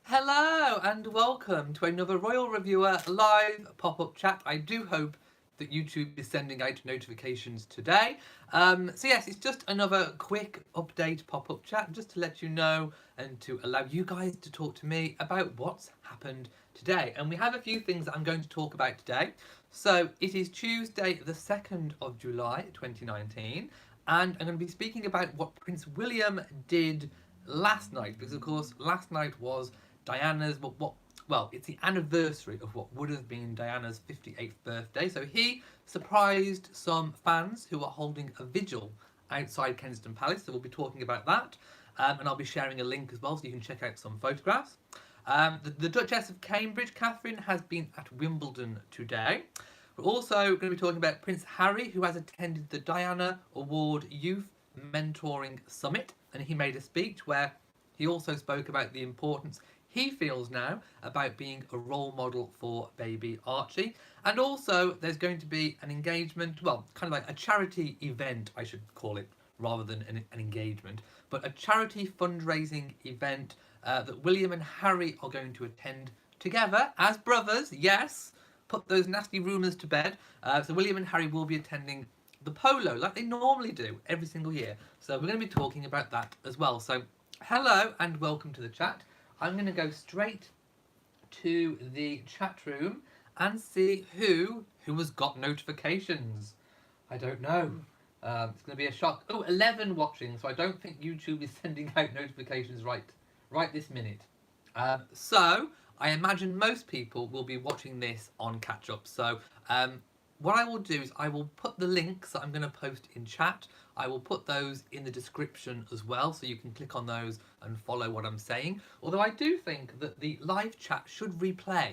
Hello and welcome to another Royal Reviewer live pop-up chat. I do hope that YouTube is sending out notifications today. So yes, it's just another quick update pop-up chat just to let you know and to allow you guys to talk to me about what's happened today. And we have a few things that I'm going to talk about today. So it is Tuesday the 2nd of July 2019 and I'm going to be speaking about what Prince William did last night because of course last night was Diana's well, it's the anniversary of what would have been Diana's 58th birthday. So he surprised some fans who are holding a vigil outside Kensington Palace. So we'll be talking about that. And I'll be sharing a link as well so you can check out some photographs. The Duchess of Cambridge, Catherine, has been at Wimbledon today. We're also going to be talking about Prince Harry, who has attended the Diana Award Youth Mentoring Summit. And he made a speech where he also spoke about the importance he feels now about being a role model for baby Archie. And also, there's going to be an engagement, well, kind of like a charity event, I should call it, rather than an engagement, but a charity fundraising event that William and Harry are going to attend together as brothers, yes. Put those nasty rumours to bed. So William and Harry will be attending the Polo like they normally do every single year. So we're going to be talking about that as well. So hello and welcome to the chat. I'm going to go straight to the chat room and see who has got notifications. I don't know. It's going to be a shock. Oh, 11 watching, so I don't think YouTube is sending out notifications right this minute. So I imagine most people will be watching this on catch up. So what I will do is I will put the links that I'm going to post in chat. I will put those in the description as well, so you can click on those and follow what I'm saying. Although I do think that the live chat should replay,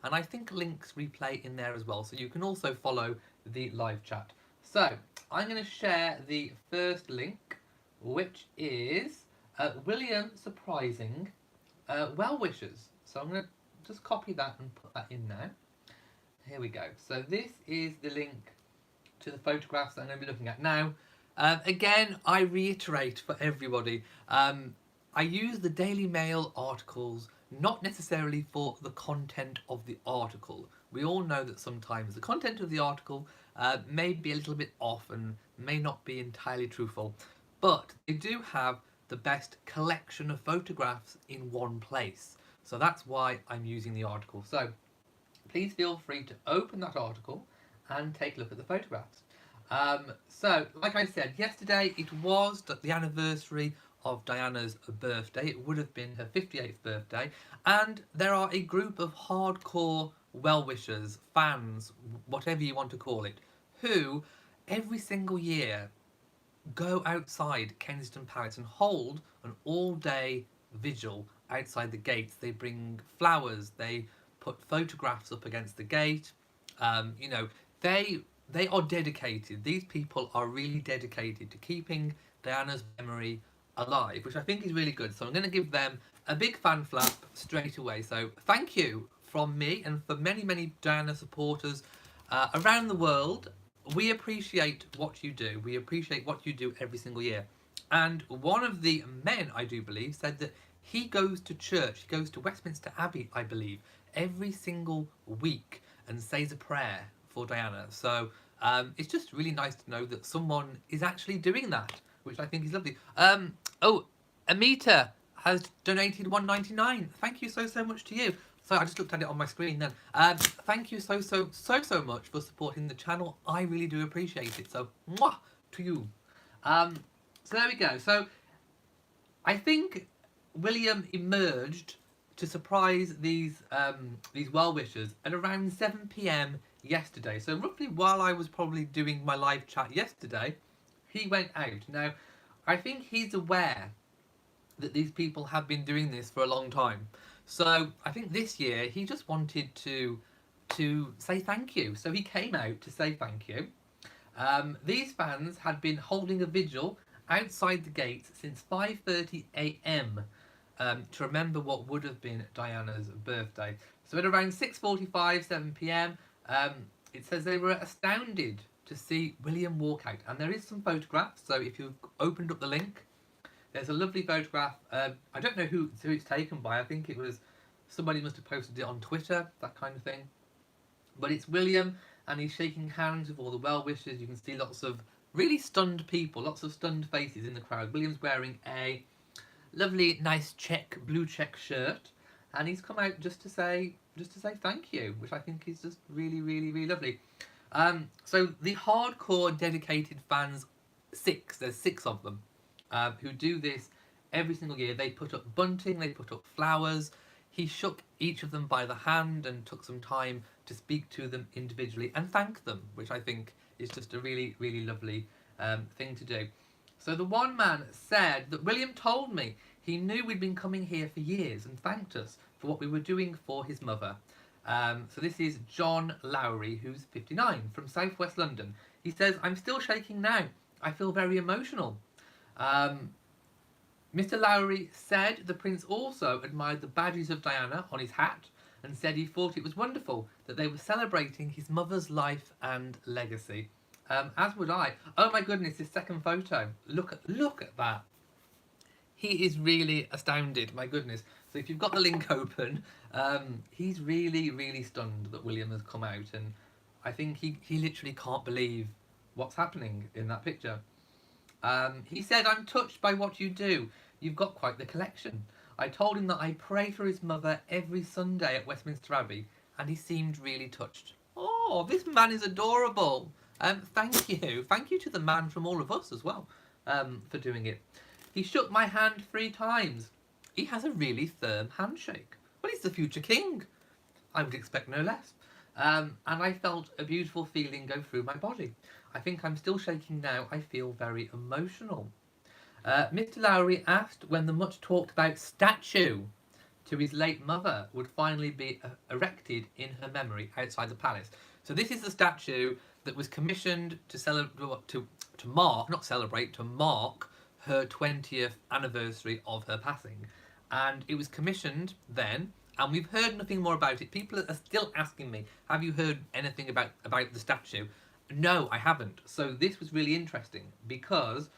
and I think links replay in there as well, so you can also follow the live chat. So I'm going to share the first link, which is William surprising well wishes. So I'm going to just copy that and put that in now. Here we go. So this is the link to the photographs that I'm going to be looking at now. Again, I reiterate for everybody, I use the Daily Mail articles not necessarily for the content of the article. We all know that sometimes the content of the article may be a little bit off and may not be entirely truthful, but they do have the best collection of photographs in one place. So that's why I'm using the article. So please feel free to open that article and take a look at the photographs. So, like I said, yesterday it was the anniversary of Diana's birthday. It would have been her 58th birthday. And there are a group of hardcore well-wishers, fans, whatever you want to call it, who every single year go outside Kensington Palace and hold an all-day vigil outside the gates. They bring flowers, they put photographs up against the gate. You know, they are dedicated. These people are really dedicated to keeping Diana's memory alive, which I think is really good. So I'm going to give them a big fan flap straight away. So thank you from me and for many Diana supporters around the world. We appreciate what you do. We appreciate what you do every single year. And one of the men, I do believe, said that he goes to church, he goes to Westminster Abbey, I believe, every single week and says a prayer for Diana. So it's just really nice to know that someone is actually doing that, which I think is lovely. Oh, Amita has donated $1.99. Thank you so much to you. So I just looked at it on my screen then. Thank you so much for supporting the channel. I really do appreciate it. So mwah to you. So there we go. So I think William emerged to surprise these well-wishers at around 7 p.m. yesterday. So roughly while I was probably doing my live chat yesterday, he went out. Now, I think he's aware that these people have been doing this for a long time. So I think this year he just wanted to say thank you. So he came out to say thank you. These fans had been holding a vigil outside the gates since 5:30 a.m. To remember what would have been Diana's birthday. So at around 6:45, 7 p.m, it says they were astounded to see William walk out. And there is some photographs, so if you've opened up the link, there's a lovely photograph. I don't know who it's taken by. I think it was Somebody must have posted it on Twitter, that kind of thing. But it's William, and he's shaking hands with all the well-wishers. You can see lots of really stunned people, lots of stunned faces in the crowd. William's wearing a lovely, nice blue check shirt, and he's come out just to say thank you, which I think is just really, really, really lovely. So the hardcore dedicated fans, there's 6 of them, who do this every single year. They put up bunting, they put up flowers. He shook each of them by the hand and took some time to speak to them individually and thank them, which I think is just a really, really lovely thing to do. So the one man said that William told me he knew we'd been coming here for years and thanked us for what we were doing for his mother. So this is John Lowry, who's 59, from southwest London. He says, "I'm still shaking now. I feel very emotional." Mr. Lowry said the Prince also admired the badges of Diana on his hat and said he thought it was wonderful that they were celebrating his mother's life and legacy. As would I. Oh my goodness, this second photo. Look at that. He is really astounded, my goodness. So if you've got the link open, he's really, really stunned that William has come out, and I think he literally can't believe what's happening in that picture. He said, "I'm touched by what you do. You've got quite the collection. I told him that I pray for his mother every Sunday at Westminster Abbey, and he seemed really touched." Oh, this man is adorable. Thank you. Thank you to the man from all of us as well, for doing it. He shook my hand 3 times. He has a really firm handshake. Well, he's the future king. I would expect no less. And I felt a beautiful feeling go through my body. I think I'm still shaking now. I feel very emotional. Mr. Lowry asked when the much talked about statue to his late mother would finally be erected in her memory outside the palace. So this is the statue that was commissioned to mark her 20th anniversary of her passing. And it was commissioned then, and we've heard nothing more about it. People are still asking me, have you heard anything about the statue? No, I haven't. So this was really interesting because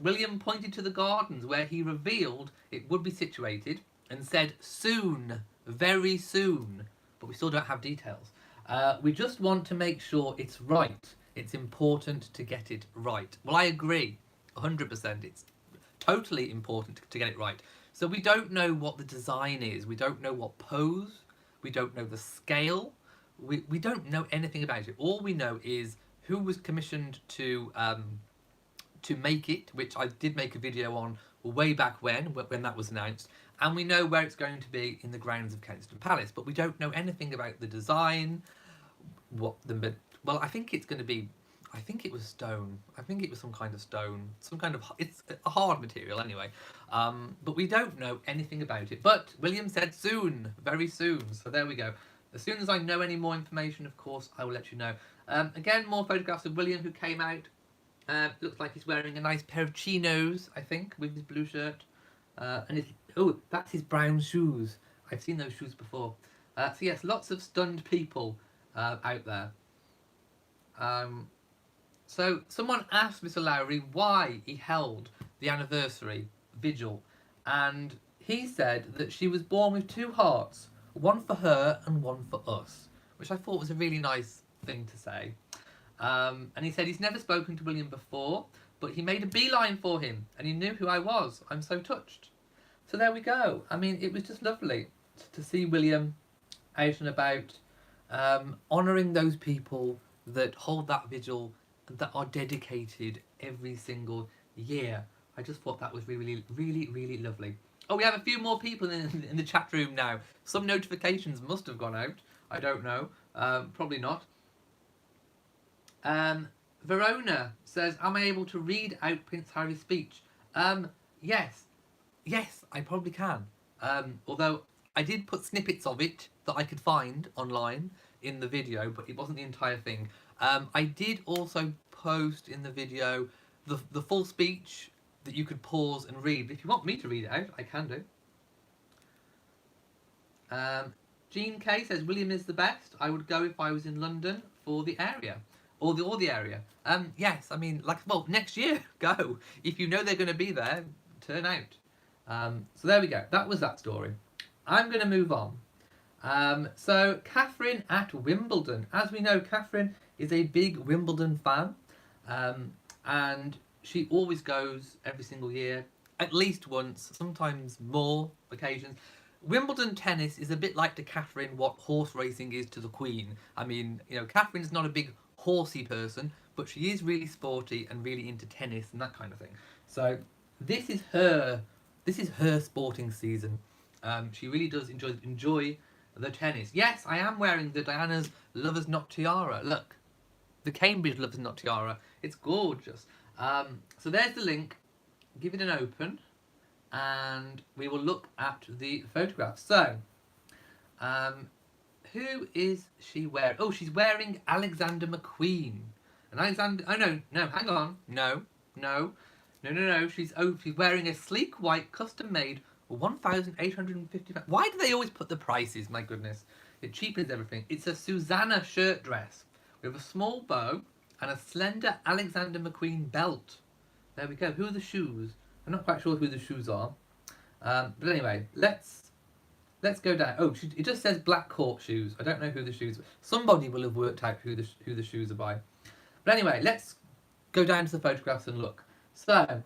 William pointed to the gardens where he revealed it would be situated and said soon, very soon, but we still don't have details. We just want to make sure it's right. It's important to get it right. Well, I agree, 100%. It's totally important to get it right. So we don't know what the design is. We don't know what pose. We don't know the scale. We don't know anything about it. All we know is who was commissioned to make it, which I did make a video on way back when that was announced, and we know where it's going to be in the grounds of Kensington Palace, but we don't know anything about the design. Well, I think it's going to be, I think it was stone. I think it was some kind of stone, it's a hard material anyway. But we don't know anything about it. But William said soon, very soon. So there we go. As soon as I know any more information, of course, I will let you know. Again, more photographs of William, who came out. Looks like he's wearing a nice pair of chinos, I think, with his blue shirt. Oh, that's his brown shoes. I've seen those shoes before. So yes, lots of stunned people out there. So someone asked Mr. Lowry why he held the anniversary vigil, and he said that she was born with 2 hearts, one for her and one for us, which I thought was a really nice thing to say. And he said he's never spoken to William before, but he made a beeline for him and he knew who I was. I'm so touched. So there we go. I mean, it was just lovely to see William out and about, honouring those people that hold that vigil, that are dedicated every single year. I just thought that was really, really, really lovely. Oh, we have a few more people in the chat room now. Some notifications must have gone out. I don't know. Probably not. Verona says, am I able to read out Prince Harry's speech? Yes. Yes, I probably can. Although I did put snippets of it that I could find online in the video, but it wasn't the entire thing. I did also post in the video the full speech that you could pause and read. If you want me to read it out, I can do. Jean K says, William is the best. I would go if I was in London for the area. Or the area. Yes, I mean, well, next year, go. If you know they're going to be there, turn out. So there we go. That was that story. I'm going to move on. So Catherine at Wimbledon. As we know, Catherine is a big Wimbledon fan, and she always goes every single year, at least once, sometimes more occasions. Wimbledon tennis is a bit like to Catherine what horse racing is to the Queen. I mean, you know, Catherine's not a big horsey person, but she is really sporty and really into tennis and that kind of thing. So this is her sporting season. She really does enjoy the tennis. Yes, I am wearing the Diana's Lover's Knot tiara. Look, the Cambridge Lover's Knot tiara. It's gorgeous. So there's the link. Give it an open, and we will look at the photograph. So, who is she wearing? Oh, she's wearing Alexander McQueen. And Alexander. Oh no, hang on. No. She's wearing a sleek white custom-made 1,850. Why do they always put the prices? My goodness, it cheapens everything. It's a Susanna shirt dress with a small bow and a slender Alexander McQueen belt. There we go. Who are the shoes? I'm not quite sure who the shoes are. But anyway, let's go down. Oh, it just says black court shoes. I don't know who the shoes are. Somebody will have worked out who the shoes are by. But anyway, let's go down to the photographs and look. So,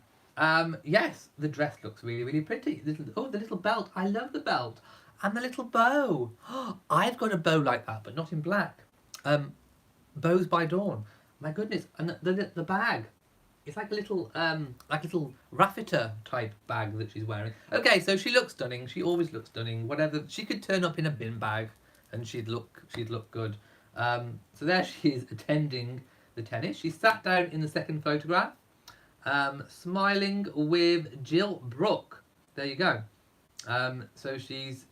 yes, the dress looks really, really pretty. The little belt. I love the belt. And the little bow. I've got a bow like that, but not in black. Bows by Dawn. My goodness. And the bag. It's like a little raffeter type bag that she's wearing. Okay, so she looks stunning. She always looks stunning. Whatever, she could turn up in a bin bag, and she'd look good. So there she is attending the tennis. She sat down in the second photograph, smiling with Jill Brooke. There you go. So she's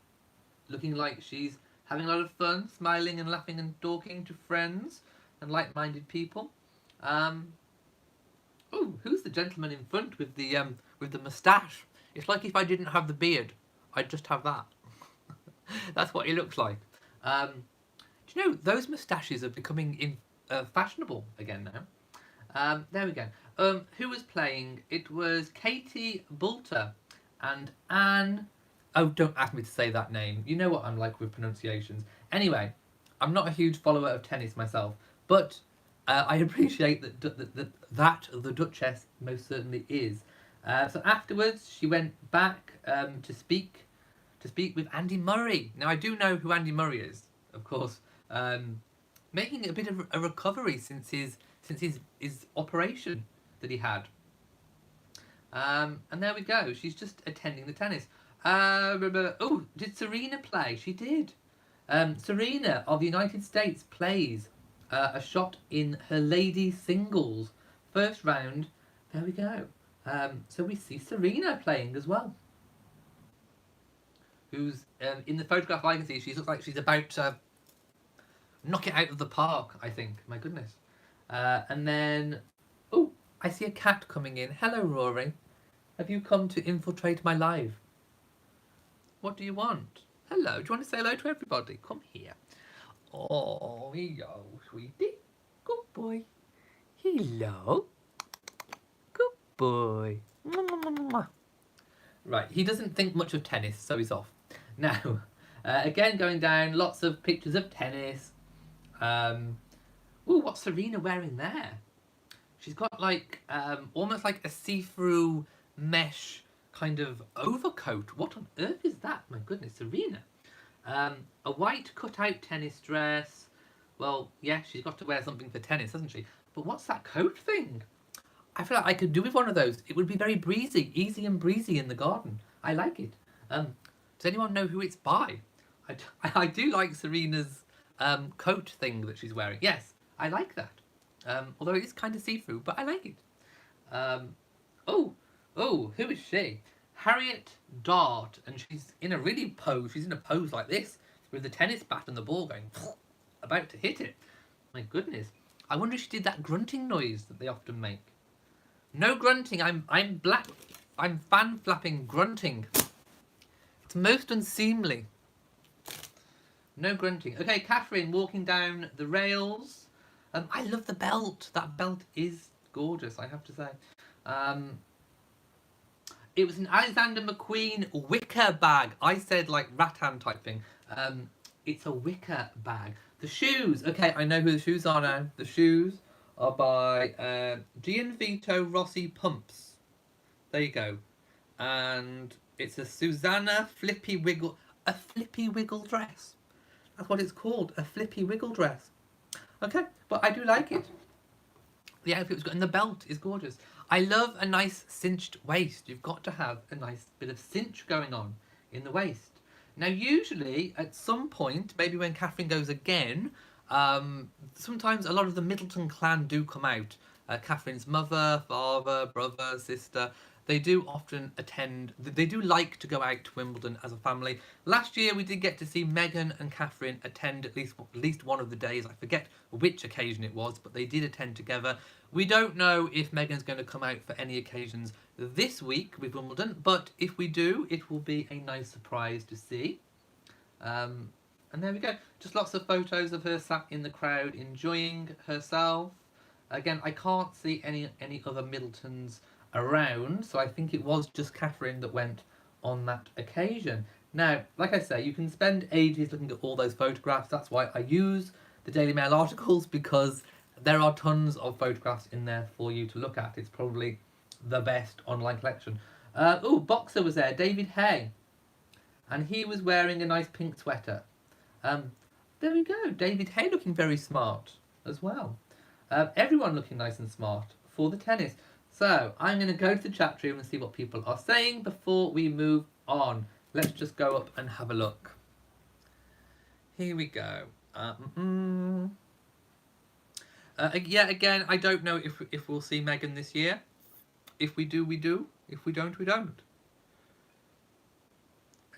looking like she's having a lot of fun, smiling and laughing and talking to friends and like-minded people. Oh, who's the gentleman in front with the moustache? It's like if I didn't have the beard, I'd just have that. That's what he looks like. Do you know those moustaches are becoming fashionable again now? There we go. Who was playing? It was Katie Boulter and Anne. Oh, don't ask me to say that name. You know what I'm like with pronunciations. Anyway, I'm not a huge follower of tennis myself, but I appreciate that the Duchess most certainly is. So afterwards, she went back to speak with Andy Murray. Now I do know who Andy Murray is, of course, making a bit of a recovery since his operation that he had. And there we go. She's just attending the tennis. Oh, did Serena play? She did. Serena of the United States plays a shot in her ladies singles first round. There we go. So we see Serena playing as well, who's in the photograph I can see. She looks like she's about to knock it out of the park, I think. My goodness. And then, oh, I see a cat coming in. Hello, Rory. Have you come to infiltrate my live? What do you want? Hello. Do you want to say hello to everybody? Come here. Oh, hello, sweetie. Good boy. Hello. Good boy. Right, he doesn't think much of tennis, so he's off. Now, again, going down, lots of pictures of tennis. Ooh, what's Serena wearing there? She's got like, almost like a see-through mesh kind of overcoat. What on earth is that? My goodness, Serena. A white cut-out tennis dress. Well, yeah, she's got to wear something for tennis, hasn't she? But what's that coat thing? I feel like I could do with one of those. It would be very breezy, easy and breezy in the garden. I like it. Does anyone know who it's by? I do like Serena's coat thing that she's wearing. Yes, I like that. Although it is kind of see-through, but I like it. Oh, who is she? Harriet Dart, and she's in a really pose. She's in a pose like this with the tennis bat and the ball going about to hit it. My goodness. I wonder if she did that grunting noise that they often make. No grunting. I'm fan flapping grunting. It's most unseemly. No grunting. Okay, Catherine walking down the rails. I love the belt. That belt is gorgeous, I have to say. It was an Alexander McQueen wicker bag. I said like rattan type thing. It's a wicker bag. The shoes. Okay, I know who the shoes are now. The shoes are by Gianvito Rossi Pumps. There you go. And it's a Susanna Flippy Wiggle. A Flippy Wiggle dress. That's what it's called. A Flippy Wiggle dress. Okay, but I do like it. The outfit was good, and the belt is gorgeous. I love a nice cinched waist. You've got to have a nice bit of cinch going on in the waist. Now, usually, at some point, maybe when Catherine goes again, sometimes a lot of the Middleton clan do come out. Catherine's mother, father, brother, sister. They do often attend, they do like to go out to Wimbledon as a family. Last year we did get to see Meghan and Catherine attend at least one of the days. I forget which occasion it was, but they did attend together. We don't know if Meghan's going to come out for any occasions this week with Wimbledon, but if we do, it will be a nice surprise to see. And there we go. Just lots of photos of her sat in the crowd enjoying herself. Again, I can't see any other Middletons around, so I think it was just Catherine that went on that occasion. Now, like I say, you can spend ages looking at all those photographs. That's why I use the Daily Mail articles, because there are tons of photographs in there for you to look at. It's probably the best online collection. Oh, Boxer was there, David Hay, and he was wearing a nice pink sweater. There we go, David Hay looking very smart as well. Everyone looking nice and smart for the tennis. So, I'm going to go to the chat room and see what people are saying before we move on. Let's just go up and have a look. Here we go. Yeah, again, I don't know if we'll see Meghan this year. If we do, we do. If we don't, we don't.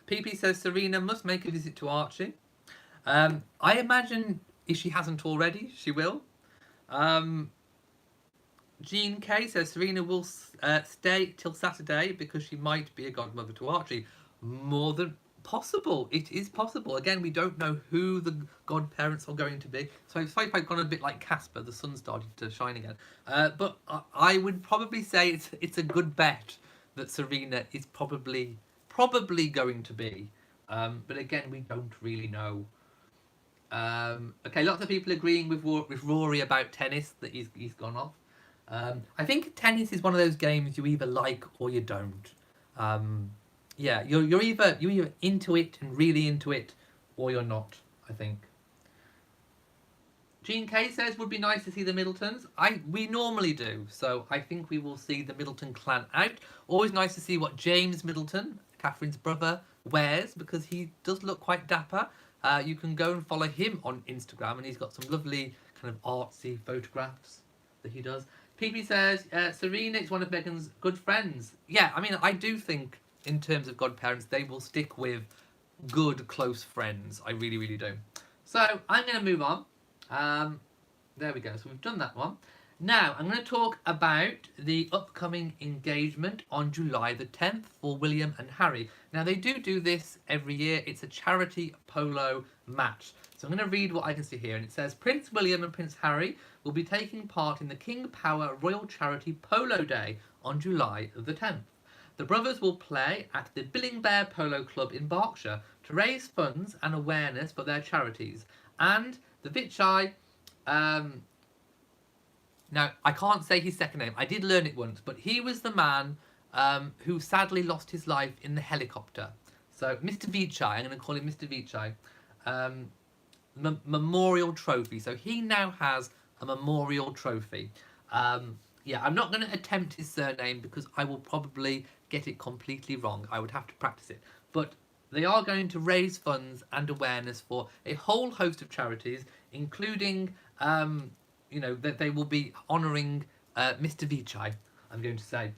PP says Serena must make a visit to Archie. I imagine if she hasn't already, she will. Jean K says Serena will stay till Saturday because she might be a godmother to Archie. More than possible. It is possible. Again, we don't know who the godparents are going to be. So it's like I've gone a bit like Casper. The sun started to shine again. But I would probably say it's a good bet that Serena is probably going to be. But again, we don't really know. Okay, lots of people agreeing with Rory about tennis, that he's gone off. I think tennis is one of those games you either like or you don't. Yeah, you're either into it and really into it, or you're not, I think. Jean K says would be nice to see the Middletons. We normally do, so I think we will see the Middleton clan out. Always nice to see what James Middleton, Catherine's brother, wears, because he does look quite dapper. You can go and follow him on Instagram, and he's got some lovely kind of artsy photographs that he does. PP says Serena is one of Meghan's good friends. Yeah, I mean, I do think in terms of godparents, they will stick with good, close friends. I really, really do. So I'm going to move on. There we go. So we've done that one. Now, I'm going to talk about the upcoming engagement on July the 10th for William and Harry. Now, they do this every year. It's a charity polo match. So I'm going to read what I can see here. And it says, Prince William and Prince Harry will be taking part in the King Power Royal Charity Polo Day on July the 10th. The brothers will play at the Billing Bear Polo Club in Berkshire to raise funds and awareness for their charities. And the Vichai... Now, I can't say his second name. I did learn it once, but he was the man who sadly lost his life in the helicopter. So, Mr. Vichai, I'm going to call him Mr. Vichai, memorial trophy. So, he now has a memorial trophy. Yeah, I'm not going to attempt his surname because I will probably get it completely wrong. I would have to practice it. But they are going to raise funds and awareness for a whole host of charities, including... you know, that they will be honouring Mr. Vichai, I'm going to say.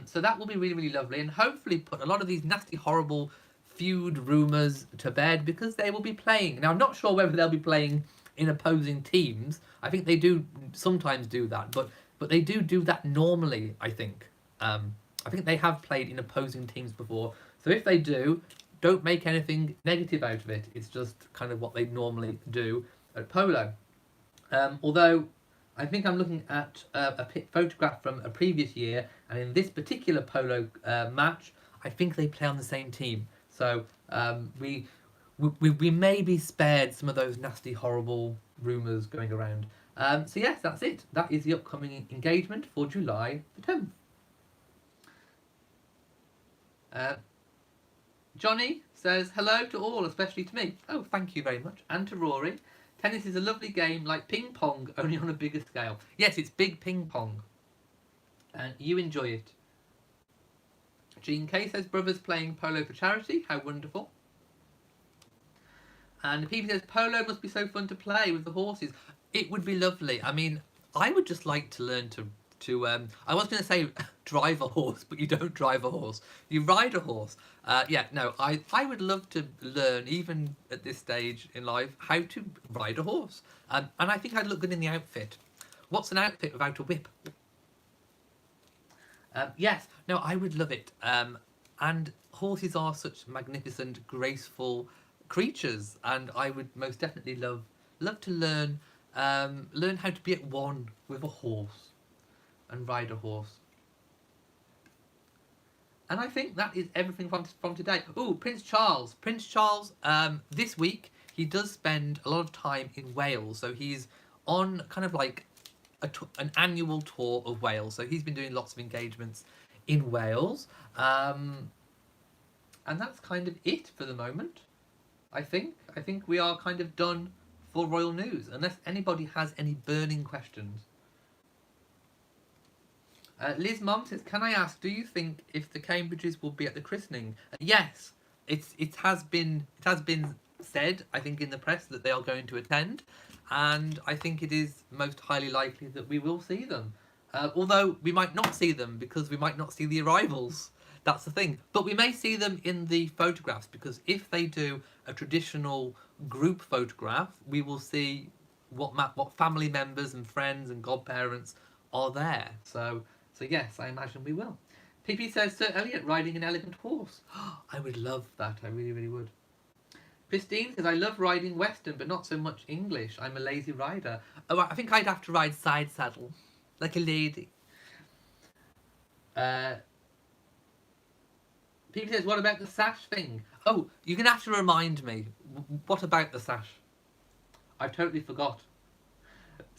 So that will be really, really lovely, and hopefully put a lot of these nasty, horrible feud rumours to bed, because they will be playing. Now, I'm not sure whether they'll be playing in opposing teams. I think they do sometimes do that, but they do that normally, I think. I think they have played in opposing teams before. So if they do, don't make anything negative out of it. It's just kind of what they normally do at polo. Although I think I'm looking at photograph from a previous year, and in this particular polo match, I think they play on the same team. So we may be spared some of those nasty, horrible rumours going around. So yes, that's it. That is the upcoming engagement for July the 10th. Johnny says, hello to all, especially to me. Oh, thank you very much. And to Rory. Tennis is a lovely game, like ping pong, only on a bigger scale. Yes, it's big ping pong. And you enjoy it. Jean K says, brothers playing polo for charity. How wonderful. And Pepe says, polo must be so fun to play with the horses. It would be lovely. I mean, I would just like to learn to I was going to say drive a horse, but you don't drive a horse. You ride a horse. Yeah, no, I would love to learn, even at this stage in life, how to ride a horse. And I think I'd look good in the outfit. What's an outfit without a whip? Yes, no, I would love it. And horses are such magnificent, graceful creatures, and I would most definitely love to learn how to be at one with a horse and ride a horse. And I think that is everything from today. Oh, Prince Charles. This week, he does spend a lot of time in Wales. So he's on kind of like an annual tour of Wales. So he's been doing lots of engagements in Wales. And that's kind of it for the moment, I think. I think we are kind of done for royal news, unless anybody has any burning questions. Liz Mom says, can I ask, do you think if the Cambridges will be at the christening? Yes, it has been said, I think, in the press that they are going to attend, and I think it is most highly likely that we will see them. Although we might not see them because we might not see the arrivals. That's the thing. But we may see them in the photographs, because if they do a traditional group photograph, we will see what family members and friends and godparents are there. So yes, I imagine we will. PP says, Sir Elliot riding an elegant horse. I would love that. I really, really would. Christine says, I love riding Western, but not so much English. I'm a lazy rider. Oh, I think I'd have to ride side saddle, like a lady. PP says, what about the sash thing? Oh, you're going to have to remind me. What about the sash? I totally forgot.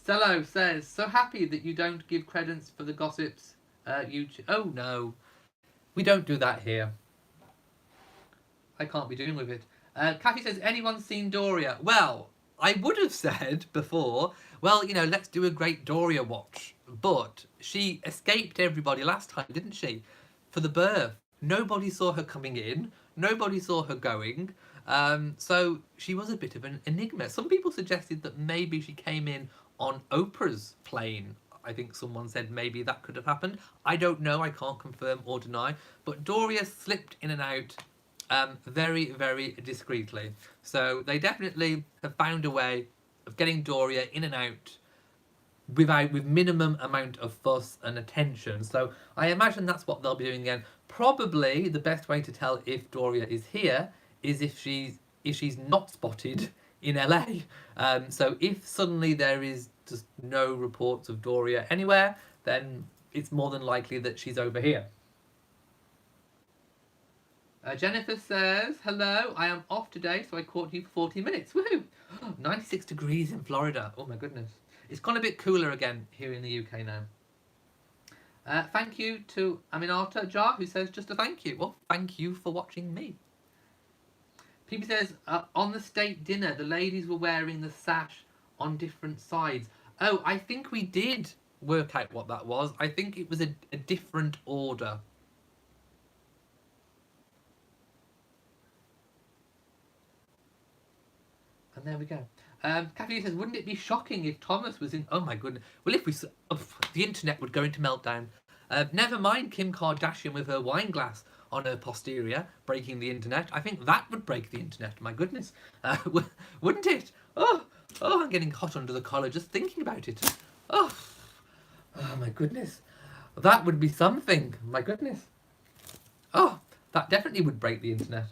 Cello says, so happy that you don't give credence for the gossips. Oh no, we don't do that here. I can't be doing with it. Kathy says, anyone seen Doria? Well, I would have said before, well, let's do a great Doria watch. But she escaped everybody last time, didn't she? For the birth. Nobody saw her coming in. Nobody saw her going. So she was a bit of an enigma. Some people suggested that maybe she came in on Oprah's plane. I think someone said maybe that could have happened. I don't know. I can't confirm or deny. But Doria slipped in and out very, very discreetly. So they definitely have found a way of getting Doria in and out with minimum amount of fuss and attention. So I imagine that's what they'll be doing again. Probably the best way to tell if Doria is here is if she's not spotted in LA. So if suddenly there is just no reports of Doria anywhere, then it's more than likely that she's over here. Jennifer says, hello, I am off today, so I caught you for 40 minutes. Woohoo! 96 degrees in Florida. Oh my goodness. It's gone a bit cooler again here in the UK now. Thank you to Aminata Jar, who says just a thank you. Well, thank you for watching me. People says, on the state dinner, the ladies were wearing the sash on different sides. Oh, I think we did work out what that was. I think it was a different order. And there we go. Kathy says, wouldn't it be shocking if Thomas was in... Oh my goodness. Well, if we... the internet would go into meltdown. Never mind Kim Kardashian with her wine glass on her posterior, breaking the internet. I think that would break the internet. My goodness. Wouldn't it? Oh, I'm getting hot under the collar just thinking about it. Oh my goodness. That would be something. My goodness. Oh, that definitely would break the internet.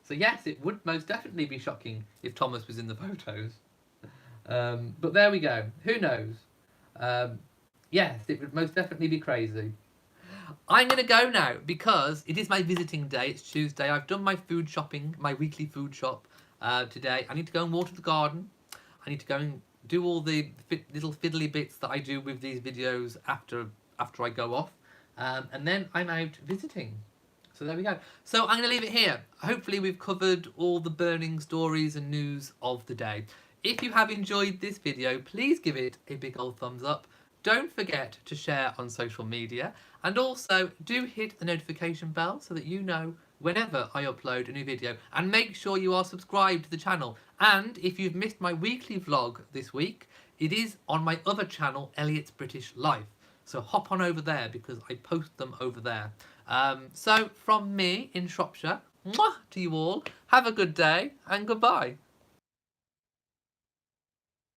So yes, it would most definitely be shocking if Thomas was in the photos. But there we go. Who knows? Yes, it would most definitely be crazy. I'm going to go now because it is my visiting day. It's Tuesday. I've done my food shopping, my weekly food shop today. I need to go and water the garden. I need to go and do all the little fiddly bits that I do with these videos after I go off. And then I'm out visiting. So there we go. So I'm going to leave it here. Hopefully we've covered all the burning stories and news of the day. If you have enjoyed this video, please give it a big old thumbs up. Don't forget to share on social media, and also do hit the notification bell so that you know whenever I upload a new video, and make sure you are subscribed to the channel. And if you've missed my weekly vlog this week, it is on my other channel, Elliot's British Life. So hop on over there because I post them over there. So from me in Shropshire, mwah, to you all, have a good day and goodbye.